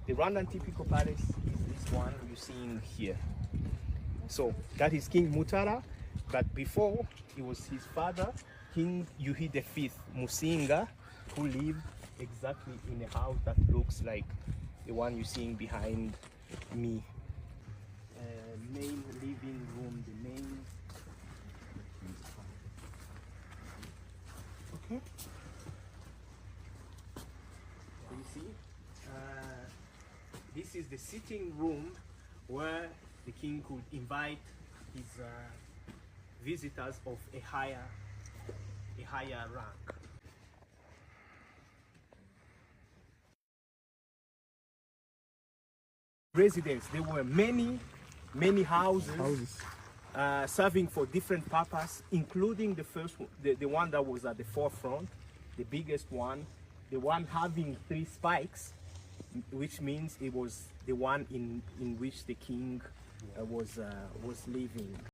The Rwandan typical palace is this one you're seeing here. So that is King Mutara, but before it was his father, King Yuhi V Musinga, who lived exactly in a house that looks like the one you're seeing behind me. Main living room, the main. Okay. You see, this is the sitting room where the king could invite his visitors of a higher rank. Residence, there were many houses. Serving for different purposes, including the first one, the one that was at the forefront, the biggest one, the one having 3 spikes, which means it was the one in which the king was living.